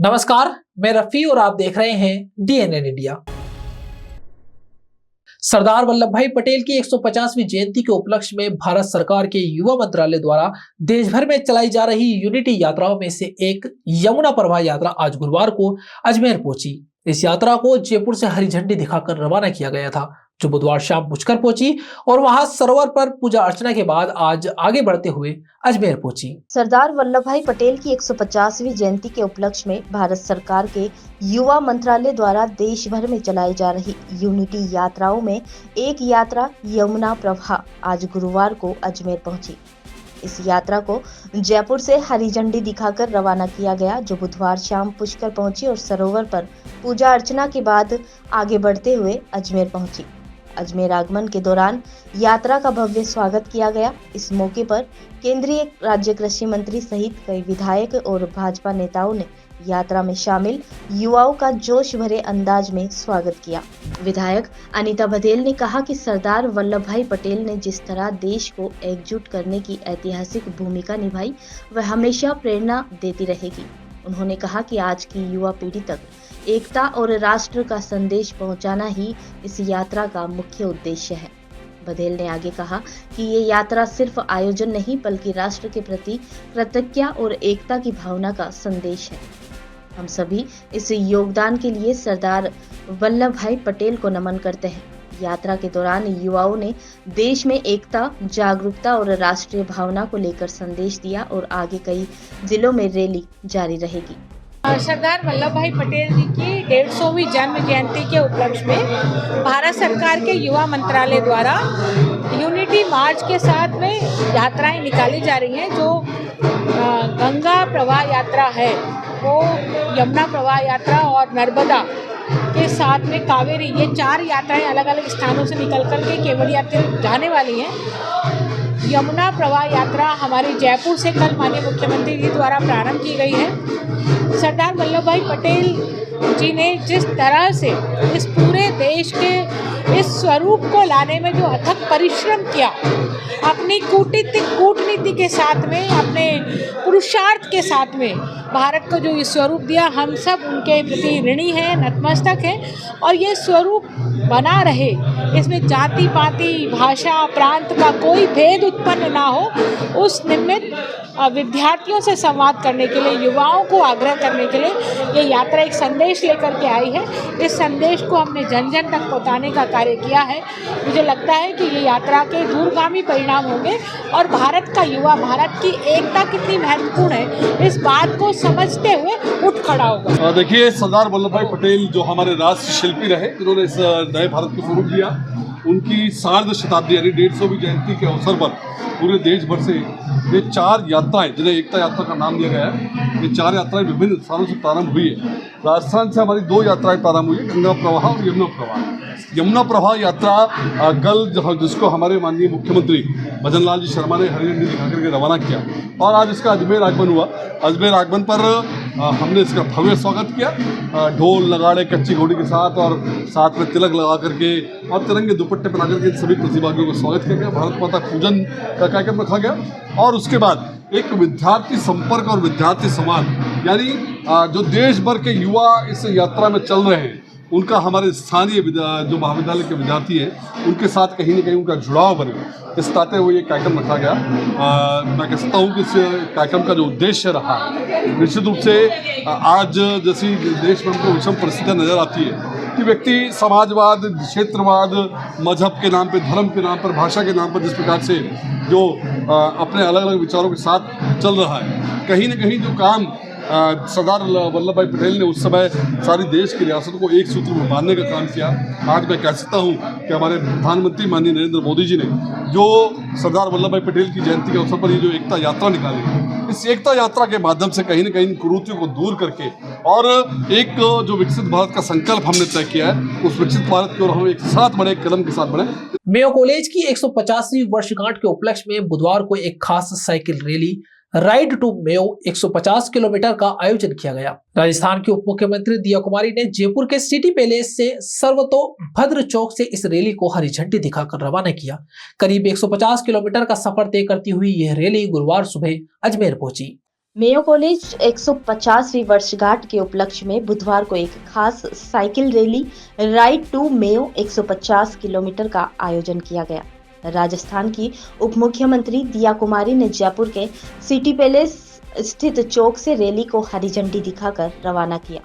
नमस्कार, मैं रफी और आप देख रहे हैं DNN इंडिया। सरदार वल्लभ भाई पटेल की 150वीं जयंती के उपलक्ष्य में भारत सरकार के युवा मंत्रालय द्वारा देश भर में चलाई जा रही यूनिटी यात्राओं में से एक यमुना प्रवाह यात्रा आज गुरुवार को अजमेर पहुंची। इस यात्रा को जयपुर से हरी झंडी दिखाकर रवाना किया गया था, जो बुधवार शाम पुष्कर पहुंची और वहां सरोवर पर पूजा अर्चना के बाद आज आगे बढ़ते हुए अजमेर पहुंची। सरदार वल्लभ भाई पटेल की 150वीं जयंती के उपलक्ष्य में भारत सरकार के युवा मंत्रालय द्वारा देश भर में चलाई जा रही यूनिटी यात्राओं में एक यात्रा यमुना प्रवाह आज गुरुवार को अजमेर पहुंची। इस यात्रा को जयपुर से हरी झंडी दिखाकर रवाना किया गया, जो बुधवार शाम पुष्कर पहुंची और सरोवर पर पूजा अर्चना के बाद आगे बढ़ते हुए अजमेर पहुंची। अजमेर आगमन के दौरान यात्रा का भव्य स्वागत किया गया। इस मौके पर केंद्रीय राज्य कृषि मंत्री सहित कई विधायक और भाजपा नेताओं ने यात्रा में शामिल युवाओं का जोश भरे अंदाज में स्वागत किया। विधायक अनीता बघेल ने कहा कि सरदार वल्लभ भाई पटेल ने जिस तरह देश को एकजुट करने की ऐतिहासिक भूमिका निभाई, वह हमेशा प्रेरणा देती रहेगी। उन्होंने कहा कि आज की युवा पीढ़ी तक एकता और राष्ट्र का संदेश पहुंचाना ही इस यात्रा का मुख्य उद्देश्य है। बघेल ने आगे कहा कि ये यात्रा सिर्फ आयोजन नहीं, बल्कि राष्ट्र के प्रति कृतज्ञता और एकता की भावना का संदेश है। हम सभी इस योगदान के लिए सरदार वल्लभ भाई पटेल को नमन करते हैं। यात्रा के दौरान युवाओं ने देश में एकता, जागरूकता और राष्ट्रीय भावना को लेकर संदेश दिया और आगे कई जिलों में रैली जारी रहेगी। सरदार वल्लभ भाई पटेल जी की 150वीं जन्म जयंती के उपलक्ष्य में भारत सरकार के युवा मंत्रालय द्वारा यूनिटी मार्च के साथ में यात्राएं निकाली जा रही हैं। जो गंगा प्रवाह यात्रा है, वो यमुना प्रवाह यात्रा और नर्मदा के साथ में कावेरी, ये 4 यात्राएं अलग अलग स्थानों से निकल कर के केवड़िया तीर्थ जाने वाली हैं। यमुना प्रवाह यात्रा हमारे जयपुर से कल माननीय मुख्यमंत्री जी द्वारा प्रारंभ की गई है। सरदार वल्लभ भाई पटेल जी ने जिस तरह से इस पूरे देश के इस स्वरूप को लाने में जो अथक परिश्रम किया, अपनी कूटनीति के साथ में, अपने पुरुषार्थ के साथ में भारत को जो ये स्वरूप दिया, हम सब उनके प्रति ऋणी हैं, नतमस्तक हैं। और ये स्वरूप बना रहे, इसमें जाति पाति, भाषा, प्रांत का कोई भेद उत्पन्न ना हो, उस निमित्त विद्यार्थियों से संवाद करने के लिए, युवाओं को आग्रह करने के लिए ये यात्रा एक संदेश लेकर के आई है। इस संदेश को हमने जन जन तक पहुंचाने का कार्य किया है। मुझे लगता है कि ये यात्रा के दूरगामी परिणाम होंगे और भारत का युवा, भारत की एकता कितनी महत्वपूर्ण है, इस बात को समझते हुए उठ खड़ा होगा। देखिए, सरदार वल्लभ भाई पटेल जो हमारे राष्ट्र शिल्पी रहे, जिन्होंने इस नए भारत को स्वरूप दिया, उनकी सार्ध शताब्दी यानी 150वीं जयंती के अवसर पर पूरे देश भर से ये 4 यात्राएं, जिन्हें एकता यात्रा का नाम दिया गया है, ये 4 यात्राएं विभिन्न स्थानों से प्रारंभ हुई है। राजस्थान से हमारी 2 यात्राएं प्रारंभ हुई है, गंगा प्रवाह और यमुना प्रवाह। यमुना प्रवाह यात्रा कल जिसको हमारे माननीय मुख्यमंत्री भजन लाल जी शर्मा ने हरी झंडी दिखा करके रवाना किया और आज इसका अजमेर आगमन हुआ। अजमेर आगमन पर हमने इसका भव्य स्वागत किया, ढोल नगाड़े कच्ची घोड़ी के साथ और साथ में तिलक लगा करके और तिरंगे दुपट्टे पहना करके सभी प्रतिभागियों का स्वागत किया गया। भारत माता पूजन का कार्यक्रम रखा गया और उसके बाद एक विद्यार्थी संपर्क और विद्यार्थी संवाद, यानी जो देश भर के युवा इस यात्रा में चल रहे हैं, उनका हमारे स्थानीय जो महाविद्यालय के विद्यार्थी हैं, उनके साथ कहीं न कहीं उनका जुड़ाव बने, इस ताते हुए ये कार्यक्रम रखा गया। मैं कह सकता हूँ कि इस कार्यक्रम का जो उद्देश्य रहा, निश्चित रूप से आज जैसी देश में हमको विषम परिस्थितियाँ नज़र आती है कि व्यक्ति समाजवाद, क्षेत्रवाद, मजहब के नाम पे, धर्म के नाम पर, भाषा के नाम पर जिस प्रकार से जो अपने अलग अलग विचारों के साथ चल रहा है, कहीं न कहीं जो काम सरदार वल्लभ भाई पटेल ने उस समय सारी देश की रियासतों को एक सूत्र में बांधने का काम किया। आज मैं कह सकता हूँ कि हमारे प्रधानमंत्री माननीय नरेंद्र मोदी जी ने जो सरदार वल्लभ भाई पटेल की जयंती के अवसर पर ये जो एकता यात्रा निकाली, इस एकता यात्रा के माध्यम से कहीं न कहीं कुरीतियों को दूर करके और एक जो विकसित भारत का संकल्प हमने तय किया है, उस विकसित भारत की ओर हम एक साथ बढ़े, कदम के साथ बढ़े। मेयो कॉलेज की 150वीं वर्षगांठ के उपलक्ष्य में बुधवार को एक खास cycle rally ride to Mayo 150 kilometre का आयोजन किया गया। राजस्थान की उप मुख्यमंत्री दिया कुमारी ने जयपुर के सिटी पैलेस से सर्वतोभद्र चौक से इस रैली को हरी झंडी दिखाकर रवाना किया। करीब 150 किलोमीटर का सफर तय करती हुई यह रैली गुरुवार सुबह अजमेर पहुंची। मेयो कॉलेज 150वीं वर्षगांठ के उपलक्ष्य में बुधवार को एक खास cycle rally ride to Mayo 150 kilometre का आयोजन किया गया। राजस्थान की उप मुख्यमंत्री दिया कुमारी ने जयपुर के सिटी पैलेस स्थित चौक से रैली को हरी झंडी दिखाकर रवाना किया।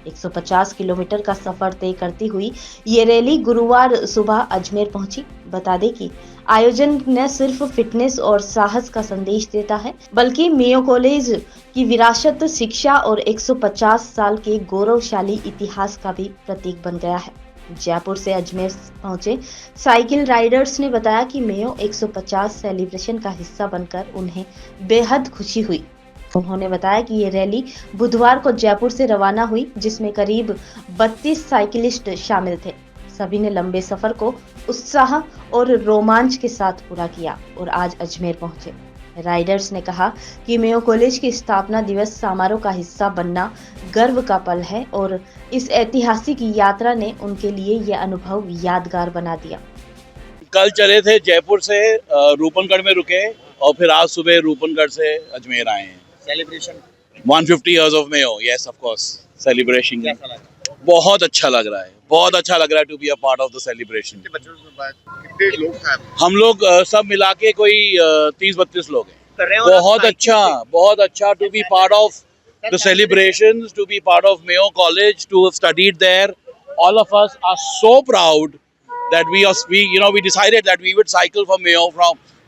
150 किलोमीटर का सफर तय करती हुई ये रैली गुरुवार सुबह अजमेर पहुंची। बता दें कि आयोजन न सिर्फ फिटनेस और साहस का संदेश देता है, बल्कि मेयो कॉलेज की विरासत, शिक्षा और 150 साल के गौरवशाली इतिहास का भी प्रतीक बन गया है। जयपुर से अजमेर पहुंचे साइकिल राइडर्स ने बताया कि मेयो 150 सेलिब्रेशन का हिस्सा बनकर उन्हें बेहद खुशी हुई। उन्होंने बताया कि ये रैली बुधवार को जयपुर से रवाना हुई, जिसमें करीब 32 साइकिलिस्ट शामिल थे। सभी ने लंबे सफर को उत्साह और रोमांच के साथ पूरा किया और आज अजमेर पहुंचे। राइडर्स ने कहा कि मेयो कॉलेज की स्थापना दिवस समारोह का हिस्सा बनना गर्व का पल है और इस ऐतिहासिक यात्रा ने उनके लिए यह अनुभव यादगार बना दिया। कल चले थे जयपुर से रूपनगढ़ में रुके और फिर आज सुबह रूपनगढ़ से अजमेर आए हैं। Celebration 150 years of Mayo, yes of course, celebration। कैसा लगा? बहुत अच्छा लग रहा है, बहुत अच्छा लग रहा है to be a part of the celebration. कितने लोग हैं हम लोग सब मिला के कोई 30-32 लोग हैं। कर रहे हैं और बहुत अच्छा to be part of the celebrations, to be part of Mayo College, to have studied there। All of us are so proud that we decided that we would cycle from Mayo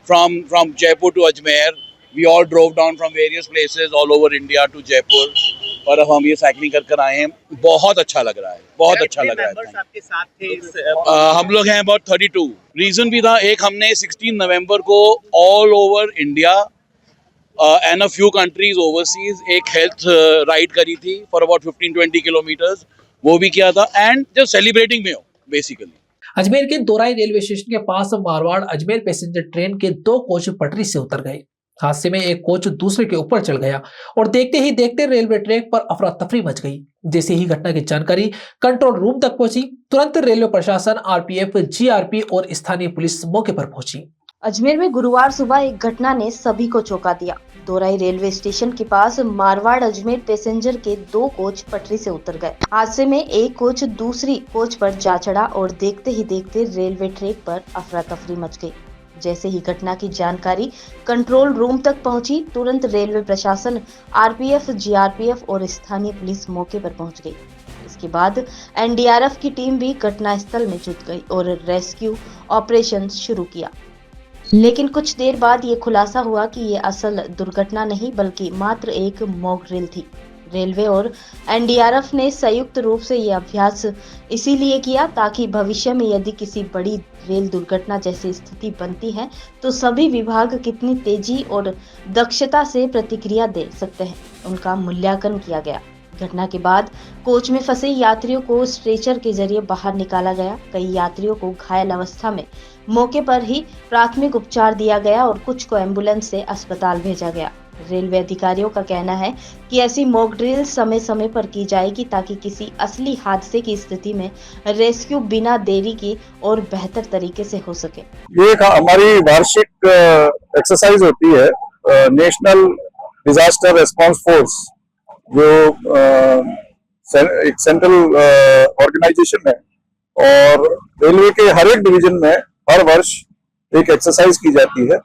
from Jaipur to Ajmer। We all drove down from various places all over India to Jaipur और अब हम ये cycling कर आए हैं। बहुत अच्छा लग रहा है, बहुत अच्छा लग रहा है। मेंबर्स आपके साथ थे इस हम लोग हैं अबाउट 32। रीजन भी था, एक हमने 16 नवंबर को all over India and a few countries overseas एक हेल्थ राइड करी थी फॉर अबाउट 15-20 किलोमीटर्स, वो भी किया था and just celebrating Mayo basically. Ajmer के दोराई रेलवे स्टेशन के पास मारवाड़ अजमेर पैसेंजर ट्रेन के 2 कोच पटरी से उतर गए। हादसे में एक कोच दूसरे के ऊपर चढ़ गया और देखते ही देखते रेलवे ट्रैक पर अफरा तफरी मच गई। जैसे ही घटना की जानकारी कंट्रोल रूम तक पहुंची, तुरंत रेलवे प्रशासन, आरपीएफ, जीआरपी और स्थानीय पुलिस मौके पर पहुंची। अजमेर में गुरुवार सुबह एक घटना ने सभी को चौंका दिया। दोराई रेलवे स्टेशन के पास मारवाड़ अजमेर पैसेंजर के 2 कोच पटरी से उतर गए। हादसे में एक कोच दूसरी कोच पर जा चढ़ा और देखते ही देखते रेलवे ट्रैक पर अफरा तफरी मच गई। जैसे ही घटना की जानकारी कंट्रोल रूम तक पहुंची, तुरंत रेलवे प्रशासन, आरपीएफ, जीआरपीएफ और स्थानीय पुलिस मौके पर पहुंच गई। इसके बाद एनडीआरएफ की टीम भी घटनास्थल में जुट गई और रेस्क्यू ऑपरेशन शुरू किया। लेकिन कुछ देर बाद ये खुलासा हुआ कि ये असल दुर्घटना नहीं बल्कि मात्र एक मॉक ड्रिल थी। रेलवे और एनडीआरएफ ने संयुक्त रूप से ये अभ्यास इसीलिए किया ताकि भविष्य में यदि किसी बड़ी रेल दुर्घटना जैसी स्थिति बनती है तो सभी विभाग कितनी तेजी और दक्षता से प्रतिक्रिया दे सकते हैं, उनका मूल्यांकन किया गया। घटना के बाद कोच में फंसे यात्रियों को स्ट्रेचर के जरिए बाहर निकाला गया। कई यात्रियों को घायल अवस्था में मौके पर ही प्राथमिक उपचार दिया गया और कुछ को एम्बुलेंस से अस्पताल भेजा गया। रेलवे अधिकारियों का कहना है कि ऐसी मॉक ड्रिल समय समय पर की जाएगी ताकि किसी असली हादसे की स्थिति में रेस्क्यू बिना देरी की और बेहतर तरीके से हो सके। ये एक हमारी वार्षिक एक्सरसाइज होती है नेशनल डिजास्टर रिस्पांस फोर्स, जो एक सेंट्रल ऑर्गेनाइजेशन है और रेलवे के हर एक डिवीजन में हर वर्ष एक एक्सरसाइज की जाती है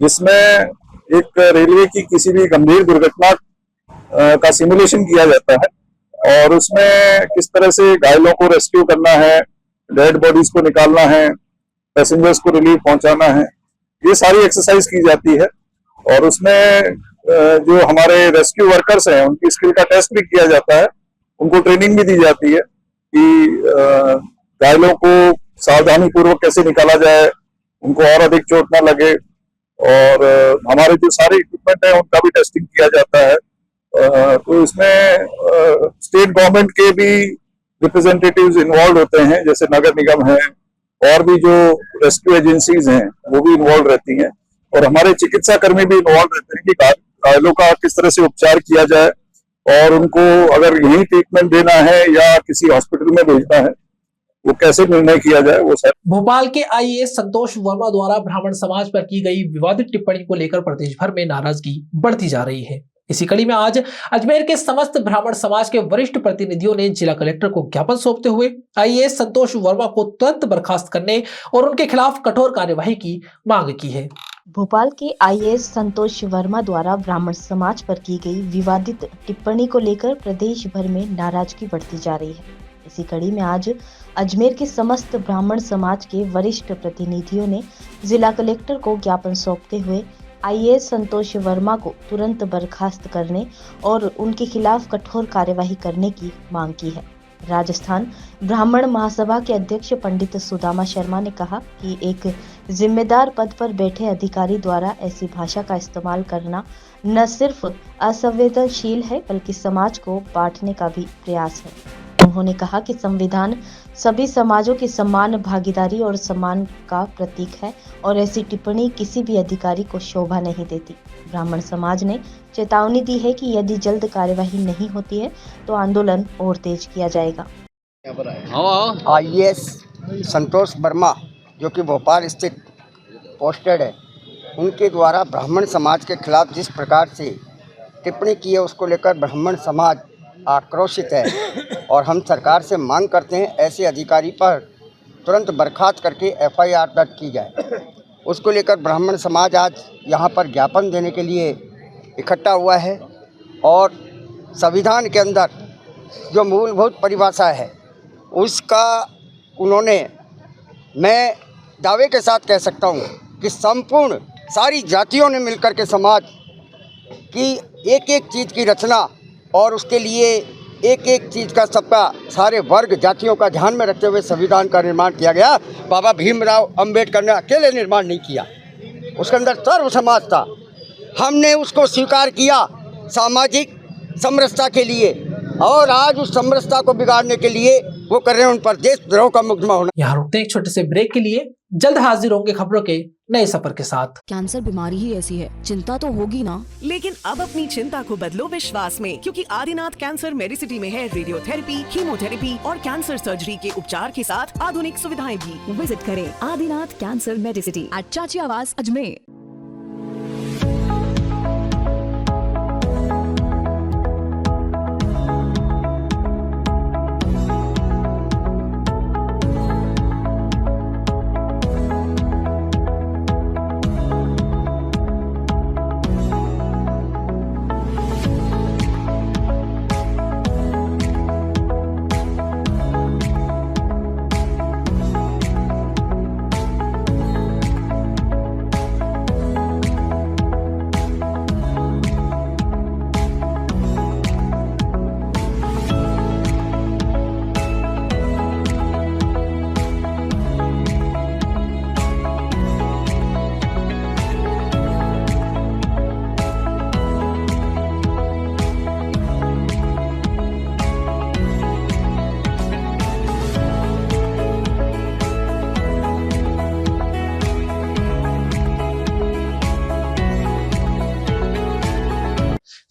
जिसमें एक रेलवे की किसी भी गंभीर दुर्घटना का सिमुलेशन किया जाता है और उसमें किस तरह से घायलों को रेस्क्यू करना है, डेड बॉडीज को निकालना है, पैसेंजर्स को रिलीफ पहुंचाना है, ये सारी एक्सरसाइज की जाती है। और उसमें जो हमारे रेस्क्यू वर्कर्स हैं उनकी स्किल का टेस्ट भी किया जाता है, उनको ट्रेनिंग भी दी जाती है कि घायलों को सावधानी पूर्वक कैसे निकाला जाए, उनको और अधिक चोट ना लगे। और हमारे जो सारे इक्विपमेंट है उनका भी टेस्टिंग किया जाता है। तो इसमें स्टेट गवर्नमेंट के भी रिप्रेजेंटेटिव्स इन्वॉल्व होते हैं, जैसे नगर निगम है और भी जो रेस्क्यू एजेंसीज हैं वो भी इन्वॉल्व रहती हैं और हमारे चिकित्सा कर्मी भी इन्वॉल्व रहते हैं कि घायलों का किस तरह से उपचार किया जाए और उनको अगर यही ट्रीटमेंट देना है या किसी हॉस्पिटल में भेजना है वो कैसे निर्णय किया जाए वो सब। भोपाल के आईएएस संतोष वर्मा द्वारा ब्राह्मण समाज पर की गई विवादित टिप्पणी को लेकर प्रदेश भर में नाराजगी बढ़ती जा रही है। इसी कड़ी में आज अजमेर के समस्त ब्राह्मण समाज के वरिष्ठ प्रतिनिधियों ने जिला कलेक्टर को ज्ञापन सौंपते हुए आईएएस संतोष वर्मा को तुरंत बर्खास्त करने और उनके खिलाफ कठोर कार्यवाही की मांग की है। भोपाल के आईएएस संतोष वर्मा द्वारा ब्राह्मण समाज पर की गई विवादित टिप्पणी को लेकर प्रदेश भर में नाराजगी बढ़ती जा रही है। इसी कड़ी में आज अजमेर के समस्त ब्राह्मण समाज के वरिष्ठ प्रतिनिधियों ने जिला कलेक्टर को ज्ञापन सौंपते हुए आईएएस संतोष वर्मा को तुरंत बर्खास्त करने और उनके खिलाफ कठोर कार्यवाही करने की मांग की है। राजस्थान ब्राह्मण महासभा के अध्यक्ष पंडित सुदामा शर्मा ने कहा कि एक जिम्मेदार पद पर बैठे अधिकारी द्वारा ऐसी भाषा का इस्तेमाल करना न सिर्फ असंवेदनशील है बल्कि समाज को बांटने का भी प्रयास है। उन्होंने कहा कि संविधान सभी समाजों की समान भागीदारी और सम्मान का प्रतीक है और ऐसी टिप्पणी किसी भी अधिकारी को शोभा नहीं देती। ब्राह्मण समाज ने चेतावनी दी है कि यदि जल्द कार्यवाही नहीं होती है तो आंदोलन और तेज किया जाएगा। आईएएस संतोष वर्मा जो कि भोपाल स्थित पोस्टेड है, उनके द्वारा ब्राह्मण समाज के खिलाफ जिस प्रकार से टिप्पणी की है उसको लेकर ब्राह्मण समाज आक्रोशित है और हम सरकार से मांग करते हैं ऐसे अधिकारी पर तुरंत बर्खास्त करके एफआईआर दर्ज की जाए। उसको लेकर ब्राह्मण समाज आज यहाँ पर ज्ञापन देने के लिए इकट्ठा हुआ है और संविधान के अंदर जो मूलभूत परिभाषा है उसका उन्होंने, मैं दावे के साथ कह सकता हूँ कि संपूर्ण सारी जातियों ने मिलकर के समाज की एक एक चीज़ की रचना और उसके लिए एक एक चीज़ का सबका सारे वर्ग जातियों का ध्यान में रखते हुए संविधान का निर्माण किया गया। बाबा भीमराव अंबेडकर ने अकेले निर्माण नहीं किया, उसके अंदर सर्व समाज था। हमने उसको स्वीकार किया सामाजिक समरसता के लिए और आज उस समरसता को बिगाड़ने के लिए वो कर रहे हैं, उन पर देशद्रोह का मुकदमा होना। यहाँ रुकते हैं एक छोटे से ब्रेक के लिए, जल्द हाजिर होंगे खबरों के नए सफर के साथ। कैंसर बीमारी ही ऐसी है, चिंता तो होगी ना। लेकिन अब अपनी चिंता को बदलो विश्वास में, क्योंकि आदिनाथ कैंसर मेडिसिटी में है रेडियोथेरेपी, कीमोथेरेपी और कैंसर सर्जरी के उपचार के साथ आधुनिक सुविधाएं भी। विजिट करें आदिनाथ कैंसर मेडिसिटी एट चाची आवास अजमेर।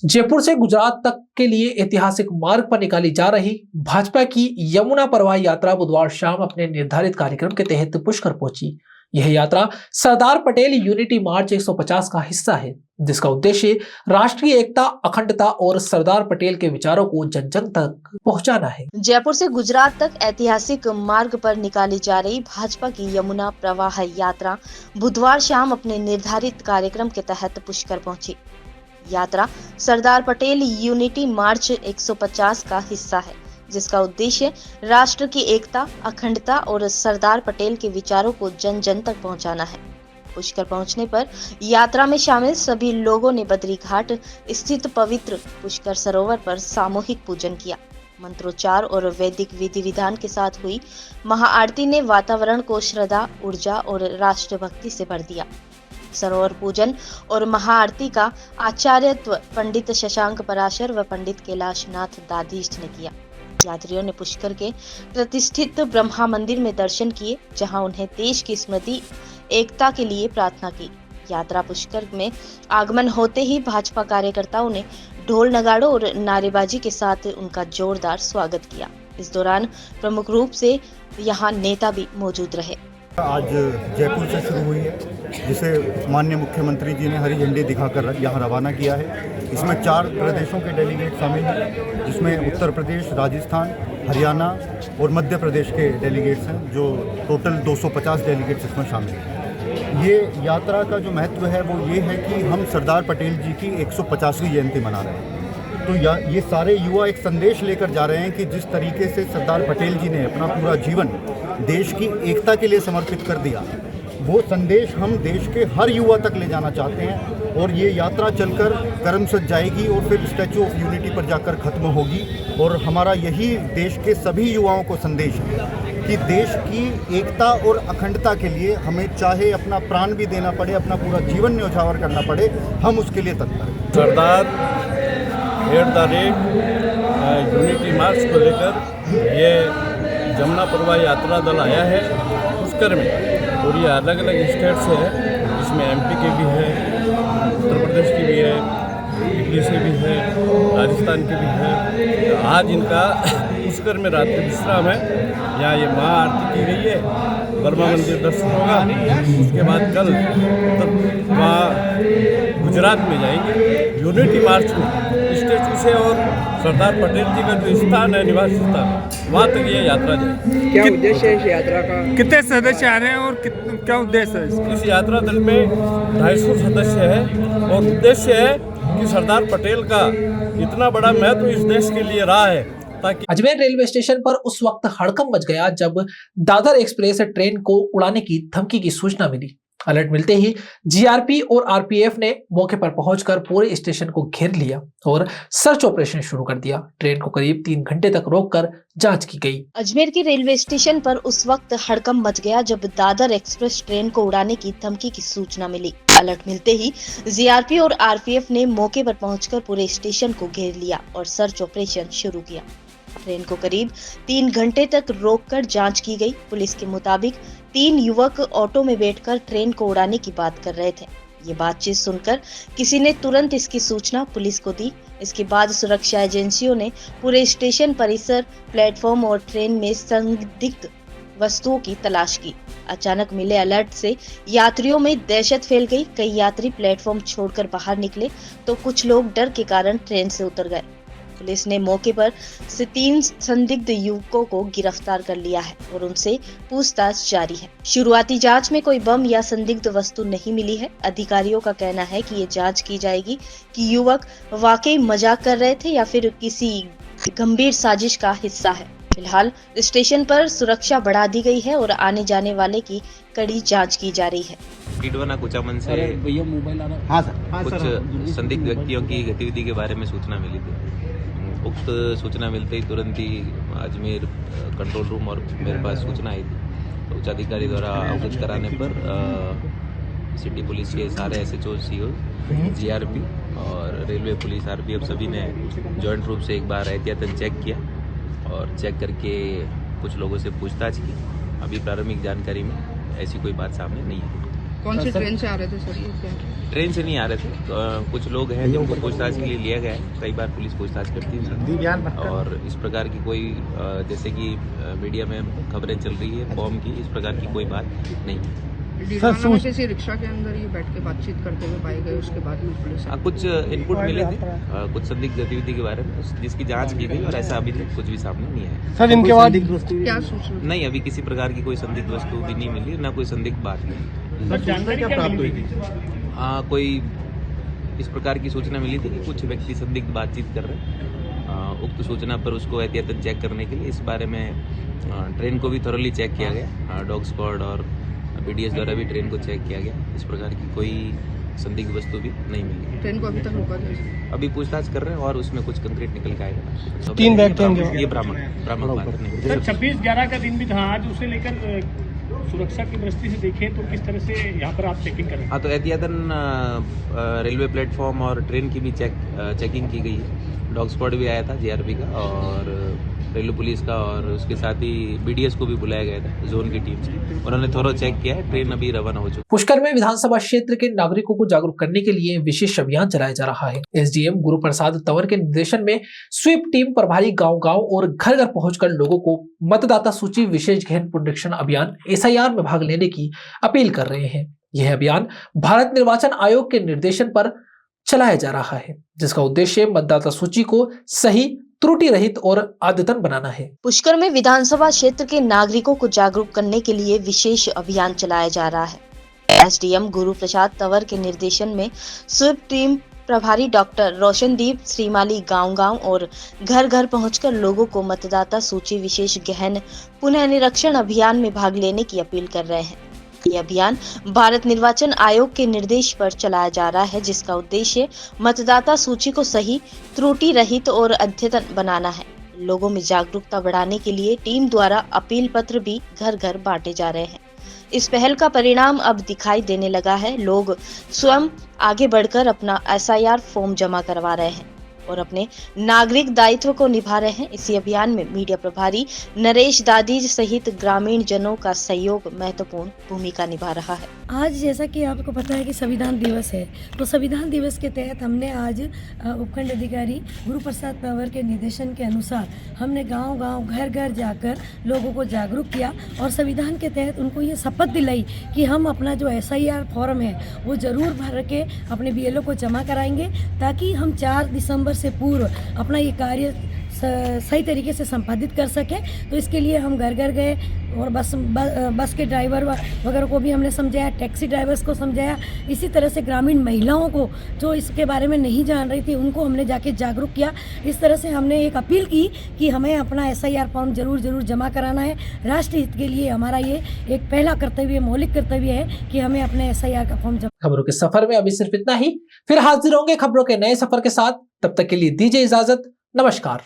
जयपुर से गुजरात तक के लिए ऐतिहासिक मार्ग पर निकाली जा रही भाजपा की यमुना परवाह यात्रा बुधवार शाम अपने निर्धारित कार्यक्रम के तहत पुष्कर पहुंची। यह यात्रा सरदार पटेल यूनिटी मार्च 150 का हिस्सा है, जिसका उद्देश्य राष्ट्रीय एकता, अखंडता और सरदार पटेल के विचारों को जन जन तक पहुंचाना है। जयपुर से गुजरात तक ऐतिहासिक मार्ग पर निकाली जा रही भाजपा की यमुना प्रवाह यात्रा बुधवार शाम अपने निर्धारित कार्यक्रम के तहत पुष्कर पहुंची। यात्रा सरदार पटेल यूनिटी मार्च 150 का हिस्सा है, जिसका उद्देश्य राष्ट्र की एकता, अखंडता और सरदार पटेल के विचारों को जन जन तक पहुंचाना है। पुष्कर पहुंचने पर यात्रा में शामिल सभी लोगों ने बद्री घाट स्थित पवित्र पुष्कर सरोवर पर सामूहिक पूजन किया। मंत्रोच्चार और वैदिक विधि विधान के साथ हुई महाआरती ने वातावरण को श्रद्धा, ऊर्जा और राष्ट्रभक्ति से भर दिया। सरोवर पूजन और महाआरती का आचार्यत्व पंडित शशांक पराशर व पंडित कैलाशनाथ दादीष्ट ने किया। यात्रियों ने पुष्कर के प्रतिष्ठित ब्रह्मा मंदिर में दर्शन किए, जहां उन्हें देश की स्मृति, एकता के लिए प्रार्थना की। यात्रा पुष्कर में आगमन होते ही भाजपा कार्यकर्ताओं ने ढोल नगाड़ों और नारेबाजी के साथ उनका जोरदार स्वागत किया। इस दौरान प्रमुख रूप से यहां नेता भी मौजूद रहे। आज जयपुर से शुरू हुई है, जिसे माननीय मुख्यमंत्री जी ने हरी झंडी दिखाकर यहाँ रवाना किया है। इसमें 4 प्रदेशों के डेलीगेट शामिल हैं, जिसमें उत्तर प्रदेश, राजस्थान, हरियाणा और मध्य प्रदेश के डेलीगेट्स हैं, जो टोटल 250 डेलीगेट्स इसमें शामिल हैं। ये यात्रा का जो महत्व है वो ये है कि हम सरदार पटेल जी की 150वीं जयंती मना रहे हैं। तो ये सारे युवा एक संदेश लेकर जा रहे हैं कि जिस तरीके से सरदार पटेल जी ने अपना पूरा जीवन देश की एकता के लिए समर्पित कर दिया, वो संदेश हम देश के हर युवा तक ले जाना चाहते हैं। और ये यात्रा चलकर करमसद जाएगी और फिर स्टैचू ऑफ यूनिटी पर जाकर ख़त्म होगी। और हमारा यही देश के सभी युवाओं को संदेश है कि देश की एकता और अखंडता के लिए हमें चाहे अपना प्राण भी देना पड़े, अपना पूरा जीवन न्यौछावर करना पड़े, हम उसके लिए तत्पर हैं। Sardar at the rate unity march को लेकर ये जमुना परवाह यात्रा दल आया है पुष्कर में, और ये अलग अलग स्टेट से है, इसमें एमपी के भी है, उत्तर प्रदेश की भी है, दिल्ली से भी है, राजस्थान की भी है। आज इनका पुष्कर में रात्रि विश्राम है। यहाँ ये महाआरती की गई है, वर्मा मंदिर दर्शन होगा, उसके बाद कल वहाँ गुजरात में जाएंगे यूनिटी मार्च में स्टेचू से, और सरदार पटेल जी का जो स्थान है, निवास स्थान, वहाँ तक ये यात्रा जाएगी। क्या उद्देश्य है इस यात्रा का? कितने सदस्य आ रहे हैं और क्या उद्देश्य है? इस यात्रा दल में 250 सदस्य है, और उद्देश्य है कि सरदार पटेल का इतना बड़ा महत्व इस देश के लिए रहा है। अजमेर रेलवे स्टेशन पर उस वक्त हड़कंप मच गया जब दादर एक्सप्रेस ट्रेन को उड़ाने की धमकी की सूचना मिली। अलर्ट मिलते ही जीआरपी और आरपीएफ ने मौके पर पहुंचकर पूरे स्टेशन को घेर लिया और सर्च ऑपरेशन शुरू कर दिया। ट्रेन को करीब 3 घंटे तक रोककर जांच की गई। अजमेर के रेलवे स्टेशन पर उस वक्त हड़कंप मच गया जब दादर एक्सप्रेस ट्रेन को उड़ाने की धमकी की सूचना मिली। अलर्ट मिलते ही जीआरपी और आरपीएफ ने मौके पर पहुंचकर पूरे स्टेशन को घेर लिया और सर्च ऑपरेशन शुरू किया। ट्रेन को करीब 3 घंटे तक रोककर जांच की गई। पुलिस के मुताबिक 3 युवक ऑटो में बैठकर ट्रेन को उड़ाने की बात कर रहे थे। ये बातचीत सुनकर किसी ने तुरंत इसकी सूचना पुलिस को दी। इसके बाद सुरक्षा एजेंसियों ने पूरे स्टेशन परिसर, प्लेटफॉर्म और ट्रेन में संदिग्ध वस्तुओं की तलाश की। अचानक मिले अलर्ट से यात्रियों में दहशत फैल गई। कई यात्री प्लेटफॉर्म छोड़कर बाहर निकले तो कुछ लोग डर के कारण ट्रेन से उतर गए। पुलिस ने मौके पर से 3 संदिग्ध युवकों को गिरफ्तार कर लिया है और उनसे पूछताछ जारी है। शुरुआती जांच में कोई बम या संदिग्ध वस्तु नहीं मिली है। अधिकारियों का कहना है कि ये जांच की जाएगी कि युवक वाकई मजाक कर रहे थे या फिर किसी गंभीर साजिश का हिस्सा है। फिलहाल स्टेशन पर सुरक्षा बढ़ा दी गई है और आने जाने वाले की कड़ी जांच की जा रही है। कीटवाना कुचामन से कुछ संदिग्ध व्यक्तियों की गतिविधि के बारे में सूचना मिली थी। उक्त सूचना मिलते ही तुरंत ही अजमेर कंट्रोल रूम और मेरे पास सूचना आई थी, तो उच्चाधिकारी द्वारा अवगत कराने पर सिटी पुलिस के सारे एसएचओ, सीओ, जीआरपी और रेलवे पुलिस, आरपीएफ सभी ने जॉइंट रूप से एक बार एहतियातन चेक किया और चेक करके कुछ लोगों से पूछताछ की। अभी प्रारंभिक जानकारी में ऐसी कोई बात सामने नहीं है। कौन सी ट्रेन से आ रहे थे सर? ट्रेन से नहीं आ रहे थे, कुछ लोग हैं जिनको पूछताछ के लिए लिया गया है। कई बार पुलिस पूछताछ करती है और इस प्रकार की कोई जैसे कि मीडिया में खबरें चल रही है बॉम्ब की, इस प्रकार की कोई बात नहीं है। किसी रिक्शा के अंदर ये बैठ के बातचीत करते हुए पाए गए, उसके बाद में पुलिस कुछ इनपुट मिले थे कुछ संदिग्ध गतिविधि के बारे में, जिसकी जांच की गई और ऐसा अभी तक कुछ भी सामने नहीं है। सर इनके बाद क्या सूचना? नहीं, अभी किसी प्रकार की कोई संदिग्ध वस्तु भी नहीं मिली, ना कोई संदिग्ध बात नहीं। जानकारी क्या प्राप्त हुई? कोई इस प्रकार की सूचना मिली थी कि कुछ व्यक्ति संदिग्ध बातचीत कर रहे हैं। उक्त सूचना पर उसको एहतियातन चेक करने के लिए इस बारे में ट्रेन को भी थोरली चेक किया गया। डॉग स्क्वाड और बीडीएस द्वारा भी ट्रेन को चेक किया गया। इस प्रकार की कोई संदिग्ध वस्तु भी नहीं मिली। ट्रेन को अभी तक रोका गया? अभी पूछताछ कर रहे हैं और उसमें कुछ कंक्रीट निकल के आएगा। 3 व्यक्ति ये ब्राह्मण बात नहीं। सर 26/11 का दिन भी था आज, उसे लेकर सुरक्षा की दृष्टि से देखें तो किस तरह से यहाँ पर आप चेकिंग करें? हाँ, तो एहतियातन रेलवे प्लेटफॉर्म और ट्रेन की भी चेकिंग की गई है। डॉग स्क्वाड भी आया था जीआरपी का और रेलवे पुलिस का, और उसके साथ ही BDS को भी बुलाया गया था जोन की टीम से। उन्होंने थोड़ा चेक किया है, ट्रेन अभी रवाना हो चुकी है। पुष्कर में विधानसभा क्षेत्र के नागरिकों को जागरूक करने के लिए विशेष अभियान चलाया जा रहा है। SDM गुरु प्रसाद तंवर के निर्देशन में स्वीप टीम प्रभारी गांव-गांव और घर-घर पहुंचकर लोगों को मतदाता सूची विशेष गहन पुनरीक्षण अभियान SIR में भाग लेने की अपील कर रहे हैं। यह अभियान भारत निर्वाचन आयोग के निर्देशन पर चलाया जा रहा है, जिसका उद्देश्य मतदाता सूची को सही, त्रुटि रहित और अद्यतन बनाना है। पुष्कर में विधानसभा क्षेत्र के नागरिकों को जागरूक करने के लिए विशेष अभियान चलाया जा रहा है। SDM गुरु प्रसाद तंवर के निर्देशन में स्वीप टीम प्रभारी डॉक्टर रोशनदीप श्रीमाली गांव-गांव और घर-घर पहुंचकर लोगों को मतदाता सूची विशेष गहन पुनः निरीक्षण अभियान में भाग लेने की अपील कर रहे हैं। ये अभियान भारत निर्वाचन आयोग के निर्देश पर चलाया जा रहा है, जिसका उद्देश्य मतदाता सूची को सही, त्रुटि रहित और अद्यतन बनाना है। लोगों में जागरूकता बढ़ाने के लिए टीम द्वारा अपील पत्र भी घर घर बांटे जा रहे हैं। इस पहल का परिणाम अब दिखाई देने लगा है। लोग स्वयं आगे बढ़कर अपना SIR फॉर्म जमा करवा रहे हैं और अपने नागरिक दायित्व को निभा रहे हैं। इसी अभियान में मीडिया प्रभारी नरेश दादीज सहित ग्रामीण जनों का सहयोग महत्वपूर्ण भूमिका निभा रहा है। आज जैसा कि आपको पता है कि संविधान दिवस है, तो संविधान दिवस के तहत हमने आज उपखंड अधिकारी गुरु प्रसाद तंवर के निर्देशन के अनुसार हमने गांव-गांव, घर-घर जाकर लोगों को जागरूक किया और संविधान के तहत उनको ये शपथ दिलाई कि हम अपना जो SIR फॉर्म है वो जरूर भर के अपने BLO को जमा कराएंगे, ताकि हम 4 दिसंबर से पूर्व अपना ये कार्य सही तरीके से संपादित कर सके। तो इसके लिए हम घर घर गए और बस के ड्राइवर वगैरह को भी हमने समझाया, टैक्सी ड्राइवर्स को समझाया। इसी तरह से ग्रामीण महिलाओं को जो इसके बारे में नहीं जान रही थी उनको हमने जाके जागरूक किया। इस तरह से हमने एक अपील की कि हमें अपना SIR फॉर्म जरूर जमा कराना है। राष्ट्र हित के लिए हमारा ये एक पहला कर्तव्य, मौलिक कर्तव्य है कि हमें अपने SIR का फॉर्म जमा। खबरों के सफर में अभी सिर्फ इतना ही, फिर हाजिर होंगे खबरों के नए सफर के साथ। तब तक के लिए दीजिए इजाजत। नमस्कार।